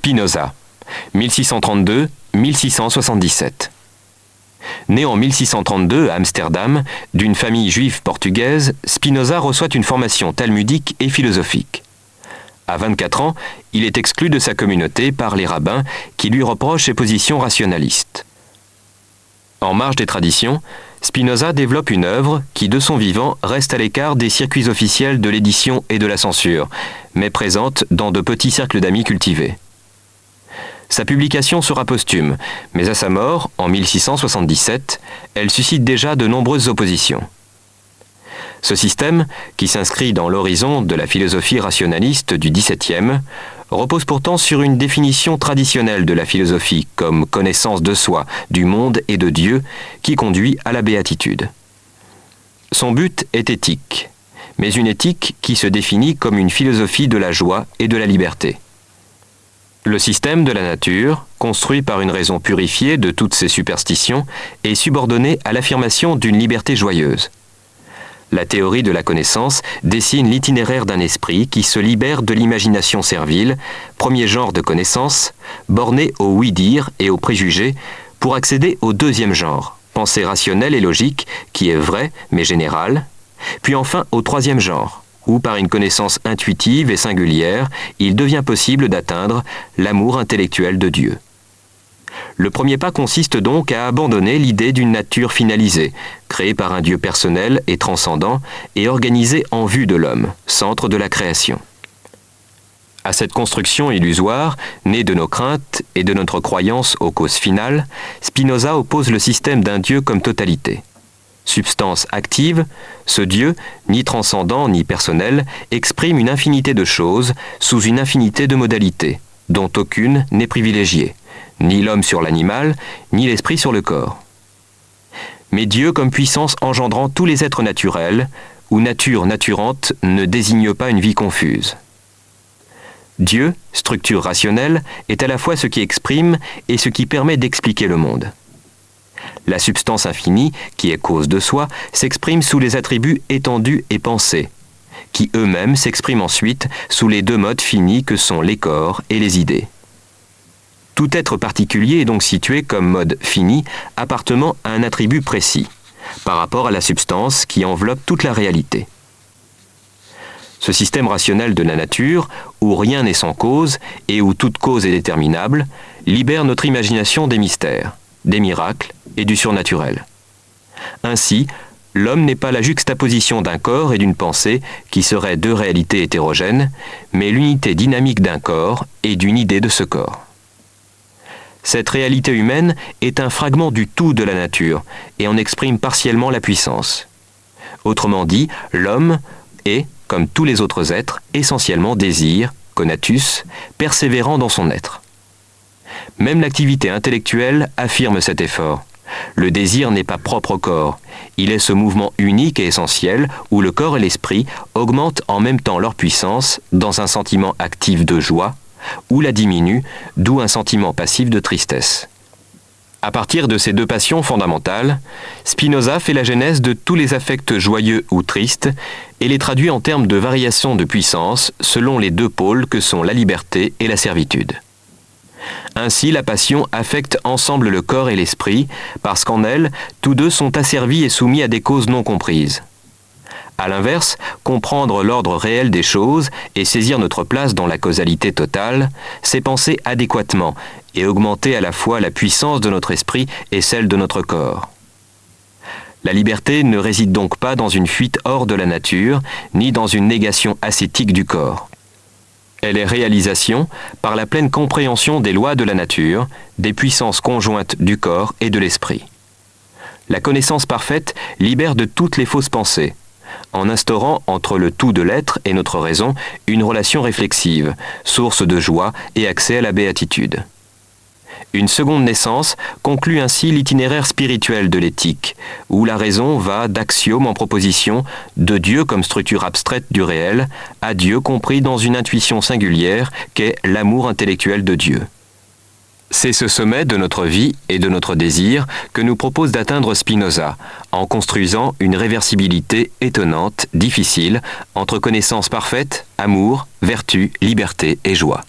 Spinoza, 1632-1677. Né en 1632 à Amsterdam, d'une famille juive portugaise, Spinoza reçoit une formation talmudique et philosophique. À 24 ans, il est exclu de sa communauté par les rabbins qui lui reprochent ses positions rationalistes. En marge des traditions, Spinoza développe une œuvre qui, de son vivant, reste à l'écart des circuits officiels de l'édition et de la censure, mais présente dans de petits cercles d'amis cultivés. Sa publication sera posthume, mais à sa mort, en 1677, elle suscite déjà de nombreuses oppositions. Ce système, qui s'inscrit dans l'horizon de la philosophie rationaliste du XVIIe, repose pourtant sur une définition traditionnelle de la philosophie comme connaissance de soi, du monde et de Dieu, qui conduit à la béatitude. Son but est éthique, mais une éthique qui se définit comme une philosophie de la joie et de la liberté. Le système de la nature, construit par une raison purifiée de toutes ses superstitions, est subordonné à l'affirmation d'une liberté joyeuse. La théorie de la connaissance dessine l'itinéraire d'un esprit qui se libère de l'imagination servile, premier genre de connaissance, borné au oui-dire et aux préjugés, pour accéder au deuxième genre, pensée rationnelle et logique, qui est vraie mais générale, puis enfin au troisième genre, où par une connaissance intuitive et singulière, il devient possible d'atteindre l'amour intellectuel de Dieu. Le premier pas consiste donc à abandonner l'idée d'une nature finalisée, créée par un Dieu personnel et transcendant, et organisée en vue de l'homme, centre de la création. À cette construction illusoire, née de nos craintes et de notre croyance aux causes finales, Spinoza oppose le système d'un Dieu comme totalité. Substance active, ce Dieu, ni transcendant ni personnel, exprime une infinité de choses sous une infinité de modalités, dont aucune n'est privilégiée, ni l'homme sur l'animal, ni l'esprit sur le corps. Mais Dieu comme puissance engendrant tous les êtres naturels, ou nature naturante ne désigne pas une vie confuse. Dieu, structure rationnelle, est à la fois ce qui exprime et ce qui permet d'expliquer le monde. La substance infinie, qui est cause de soi, s'exprime sous les attributs étendus et pensés, qui eux-mêmes s'expriment ensuite sous les deux modes finis que sont les corps et les idées. Tout être particulier est donc situé comme mode fini, appartenant à un attribut précis, par rapport à la substance qui enveloppe toute la réalité. Ce système rationnel de la nature, où rien n'est sans cause et où toute cause est déterminable, libère notre imagination des mystères, des miracles et du surnaturel. Ainsi, l'homme n'est pas la juxtaposition d'un corps et d'une pensée qui seraient deux réalités hétérogènes, mais l'unité dynamique d'un corps et d'une idée de ce corps. Cette réalité humaine est un fragment du tout de la nature et en exprime partiellement la puissance. Autrement dit, l'homme est, comme tous les autres êtres, essentiellement désir, conatus, persévérant dans son être. Même l'activité intellectuelle affirme cet effort. Le désir n'est pas propre au corps, il est ce mouvement unique et essentiel où le corps et l'esprit augmentent en même temps leur puissance dans un sentiment actif de joie, ou la diminue, d'où un sentiment passif de tristesse. À partir de ces deux passions fondamentales, Spinoza fait la genèse de tous les affects joyeux ou tristes et les traduit en termes de variations de puissance selon les deux pôles que sont la liberté et la servitude. Ainsi, la passion affecte ensemble le corps et l'esprit, parce qu'en elle, tous deux sont asservis et soumis à des causes non comprises. À l'inverse, comprendre l'ordre réel des choses et saisir notre place dans la causalité totale, c'est penser adéquatement et augmenter à la fois la puissance de notre esprit et celle de notre corps. La liberté ne réside donc pas dans une fuite hors de la nature, ni dans une négation ascétique du corps. Elle est réalisation par la pleine compréhension des lois de la nature, des puissances conjointes du corps et de l'esprit. La connaissance parfaite libère de toutes les fausses pensées, en instaurant entre le tout de l'être et notre raison une relation réflexive, source de joie et accès à la béatitude. Une seconde naissance conclut ainsi l'itinéraire spirituel de l'éthique, où la raison va d'axiome en proposition, de Dieu comme structure abstraite du réel, à Dieu compris dans une intuition singulière qu'est l'amour intellectuel de Dieu. C'est ce sommet de notre vie et de notre désir que nous propose d'atteindre Spinoza, en construisant une réversibilité étonnante, difficile, entre connaissance parfaite, amour, vertu, liberté et joie.